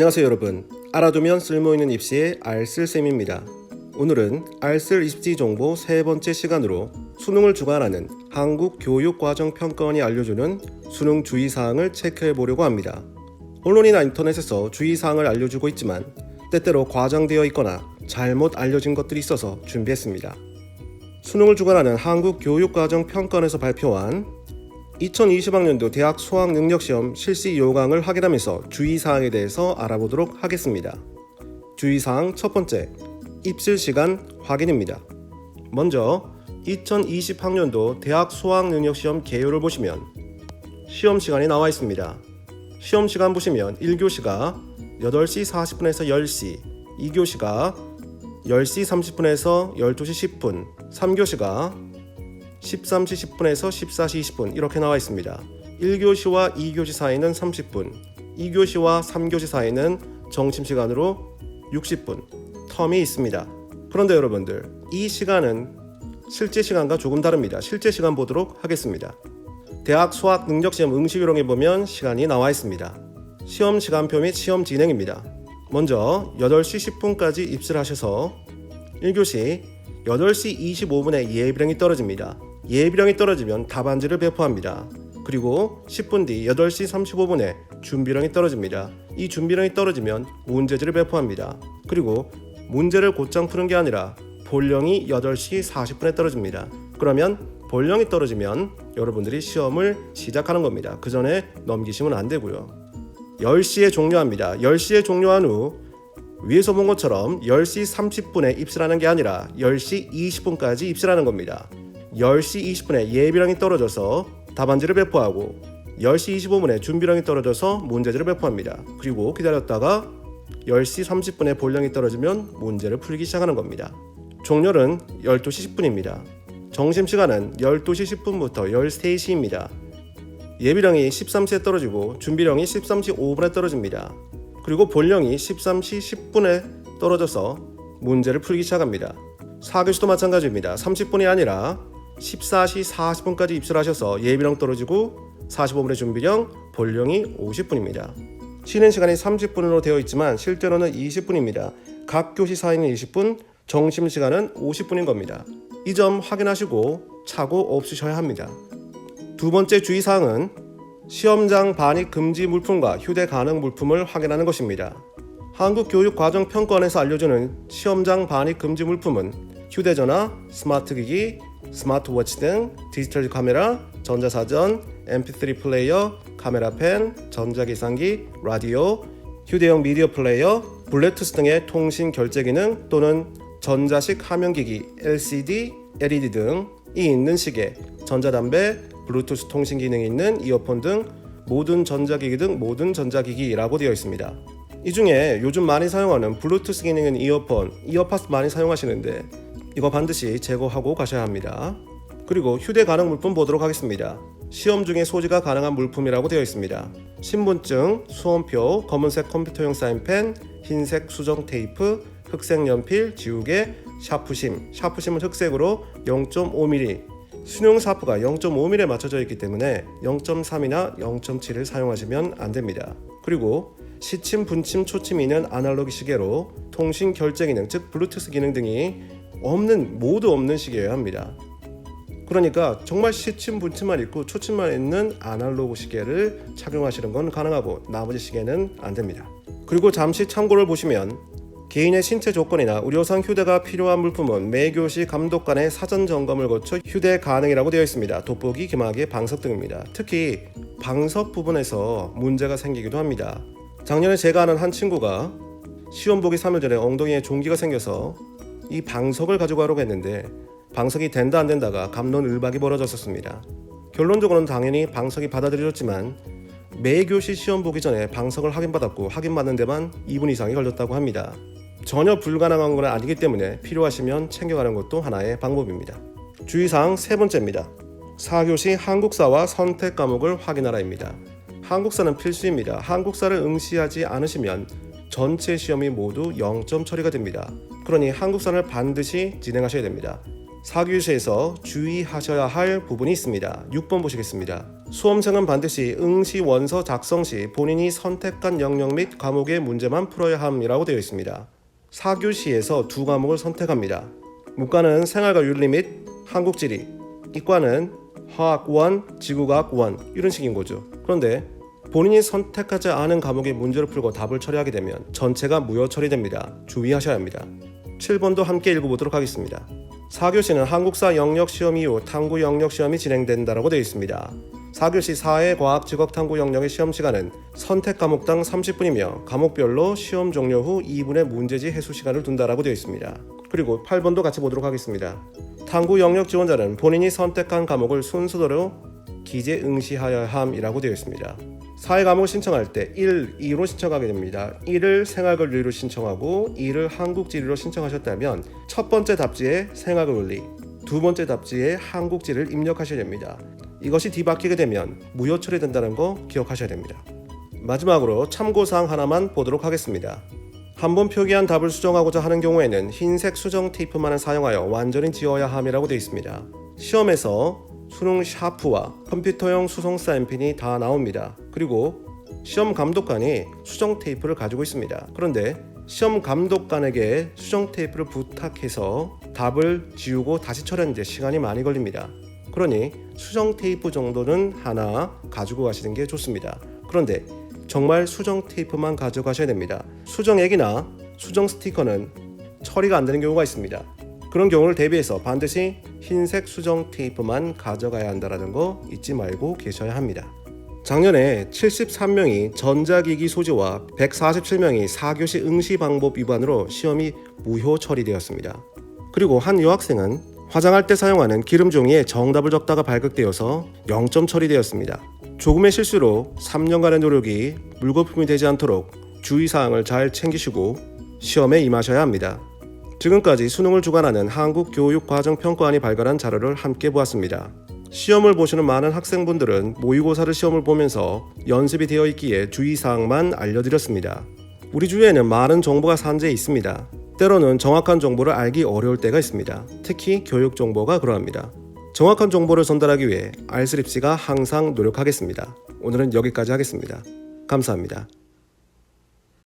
안녕하세요 여러분. 알아두면 쓸모있는 입시의 알쓸쌤입니다. 오늘은 알쓸 입시 정보 세 번째 시간으로 수능을 주관하는 한국교육과정평가원이 알려주는 수능 주의사항을 체크해 보려고 합니다. 언론이나 인터넷에서 주의사항을 알려주고 있지만 때때로 과장되어 있거나 잘못 알려진 것들이 있어서 준비했습니다. 수능을 주관하는 한국교육과정평가원에서 발표한 2020학년도 대학 수학능력시험 실시 요강을 확인하면서 주의사항에 대해서 알아보도록 하겠습니다. 주의사항 첫 번째, 입실시간 확인입니다. 먼저 2020학년도 대학 수학능력시험 개요를 보시면 시험시간이 나와 있습니다. 시험시간 보시면 1교시가 8시 40분에서 10시, 2교시가 10시 30분에서 12시 10분, 3교시가 13시 10분에서 14시 20분 이렇게 나와 있습니다. 1교시와 2교시 사이는 30분, 2교시와 3교시 사이는 점심시간으로 60분 텀이 있습니다. 그런데 여러분들, 이 시간은 실제 시간과 조금 다릅니다. 실제 시간 보도록 하겠습니다. 대학 수학능력시험 응시요령에 보면 시간이 나와 있습니다. 시험 시간표 및 시험 진행입니다. 먼저 8시 10분까지 입실하셔서 1교시 8시 25분에 예비령이 떨어집니다. 예비령이 떨어지면 답안지를 배포합니다. 그리고 10분 뒤 8시 35분에 준비령이 떨어집니다. 이 준비령이 떨어지면 문제지를 배포합니다. 그리고 문제를 곧장 푸는 게 아니라 본령이 8시 40분에 떨어집니다. 그러면 본령이 떨어지면 여러분들이 시험을 시작하는 겁니다. 그 전에 넘기시면 안 되고요. 10시에 종료합니다. 10시에 종료한 후 위에서 본 것처럼 10시 30분에 입실하는 게 아니라 10시 20분까지 입실하는 겁니다. 10시 20분에 예비령이 떨어져서 답안지를 배포하고 10시 25분에 준비령이 떨어져서 문제지를 배포합니다. 그리고 기다렸다가 10시 30분에 본령이 떨어지면 문제를 풀기 시작하는 겁니다. 종료는 12시 10분입니다. 점심시간은 12시 10분부터 13시입니다. 예비령이 13시에 떨어지고 준비령이 13시 5분에 떨어집니다. 그리고 본령이 13시 10분에 떨어져서 문제를 풀기 시작합니다. 4교시도 마찬가지입니다. 30분이 아니라 14시 40분까지 입실하셔서 예비령 떨어지고 45분에 준비령, 본령이 50분입니다. 쉬는 시간이 30분으로 되어 있지만 실제로는 20분입니다. 각 교시 사이는 20분, 점심시간은 50분인 겁니다. 이 점 확인하시고 착오 없으셔야 합니다. 두 번째 주의사항은 시험장 반입 금지 물품과 휴대 가능 물품을 확인하는 것입니다. 한국교육과정평가원에서 알려주는 시험장 반입 금지 물품은 휴대전화, 스마트기기, 스마트워치 등 디지털 카메라, 전자사전, mp3 플레이어, 카메라펜, 전자계산기, 라디오, 휴대용 미디어 플레이어, 블루투스 등의 통신 결제 기능 또는 전자식 화면기기, LCD, LED 등이 있는 시계, 전자담배, 블루투스 통신 기능이 있는 이어폰 등 모든 전자기기 등 모든 전자기기라고 되어 있습니다. 이 중에 요즘 많이 사용하는 블루투스 기능인 이어폰, 이어팟 많이 사용하시는데 이거 반드시 제거하고 가셔야 합니다. 그리고 휴대 가능 물품 보도록 하겠습니다. 시험 중에 소지가 가능한 물품이라고 되어 있습니다. 신분증, 수험표, 검은색 컴퓨터용 사인펜, 흰색 수정 테이프, 흑색 연필, 지우개, 샤프심은 흑색으로 0.5mm, 수능 샤프가 0.5mm에 맞춰져 있기 때문에 0.3이나 0.7을 사용하시면 안 됩니다. 그리고 시침, 분침, 초침이 있는 아날로그 시계로 통신 결제 기능, 즉 블루투스 기능 등이 모두 없는 시계여야 합니다. 그러니까 정말 시침, 분침만 있고 초침만 있는 아날로그 시계를 착용하시는 건 가능하고 나머지 시계는 안 됩니다. 그리고 잠시 참고를 보시면 개인의 신체 조건이나 의료상 휴대가 필요한 물품은 매 교시 감독관의 사전 점검을 거쳐 휴대 가능이라고 되어 있습니다. 돋보기, 기마개, 방석 등입니다. 특히 방석 부분에서 문제가 생기기도 합니다. 작년에 제가 아는 한 친구가 시험 보기 3일 전에 엉덩이에 종기가 생겨서 이 방석을 가지고 가려고 했는데 방석이 된다 안 된다가 갑론을박이 벌어졌었습니다. 결론적으로는 당연히 방석이 받아들여졌지만 매 교시 시험 보기 전에 방석을 확인받았고 확인받는 데만 2분 이상이 걸렸다고 합니다. 전혀 불가능한 건 아니기 때문에 필요하시면 챙겨가는 것도 하나의 방법입니다. 주의사항 세 번째입니다. 4교시 한국사와 선택 과목을 확인하라입니다. 한국사는 필수입니다. 한국사를 응시하지 않으시면 전체 시험이 모두 0점 처리가 됩니다. 그러니 한국사를 반드시 진행하셔야 됩니다. 4교시에서 주의하셔야 할 부분이 있습니다. 6번 보시겠습니다. 수험생은 반드시 응시 원서 작성 시 본인이 선택한 영역 및 과목의 문제만 풀어야 함이라고 되어 있습니다. 4교시에서 두 과목을 선택합니다. 문과는 생활과 윤리 및 한국지리, 이과는 화학 1, 지구과학 1 이런 식인 거죠. 그런데 본인이 선택하지 않은 과목의 문제를 풀고 답을 처리하게 되면 전체가 무효 처리됩니다. 주의하셔야 합니다. 7번도 함께 읽어보도록 하겠습니다. 4교시는 한국사 영역 시험 이후 탐구 영역 시험이 진행된다라고 되어 있습니다. 4교시 사회, 과학, 직업 탐구 영역의 시험 시간은 선택 과목당 30분이며 과목별로 시험 종료 후 2분의 문제지 해수 시간을 둔다라고 되어 있습니다. 그리고 8번도 같이 보도록 하겠습니다. 탐구 영역 지원자는 본인이 선택한 과목을 순서대로 기재 응시하여야 함이라고 되어 있습니다. 사회 과목을 신청할 때 1, 2로 신청하게 됩니다. 1을 생활과 윤리로 신청하고 2를 한국지리로 신청하셨다면 첫 번째 답지에 생활과 윤리, 두 번째 답지에 한국지리를 입력하셔야 됩니다. 이것이 뒤바뀌게 되면 무효 처리된다는 거 기억하셔야 됩니다. 마지막으로 참고사항 하나만 보도록 하겠습니다. 한번 표기한 답을 수정하고자 하는 경우에는 흰색 수정 테이프만을 사용하여 완전히 지워야 함이라고 되어 있습니다. 시험에서 수능 샤프와 컴퓨터용 수성 사인펜이 다 나옵니다. 그리고 시험 감독관이 수정 테이프를 가지고 있습니다. 그런데 시험 감독관에게 수정 테이프를 부탁해서 답을 지우고 다시 처리하는데 시간이 많이 걸립니다. 그러니 수정 테이프 정도는 하나 가지고 가시는 게 좋습니다. 그런데 정말 수정 테이프만 가져가셔야 됩니다. 수정액이나 수정 스티커는 처리가 안 되는 경우가 있습니다. 그런 경우를 대비해서 반드시 흰색 수정 테이프만 가져가야 한다는 거 잊지 말고 계셔야 합니다. 작년에 73명이 전자기기 소지와 147명이 4교시 응시 방법 위반으로 시험이 무효 처리되었습니다. 그리고 한 여학생은 화장할 때 사용하는 기름 종이에 정답을 적다가 발각되어서 0점 처리되었습니다. 조금의 실수로 3년간의 노력이 물거품이 되지 않도록 주의사항을 잘 챙기시고 시험에 임하셔야 합니다. 지금까지 수능을 주관하는 한국교육과정평가원이 발간한 자료를 함께 보았습니다. 시험을 보시는 많은 학생분들은 모의고사를 시험을 보면서 연습이 되어 있기에 주의사항만 알려드렸습니다. 우리 주위에는 많은 정보가 산재해 있습니다. 때로는 정확한 정보를 알기 어려울 때가 있습니다. 특히 교육 정보가 그러합니다. 정확한 정보를 전달하기 위해 알쓸입시가 항상 노력하겠습니다. 오늘은 여기까지 하겠습니다. 감사합니다.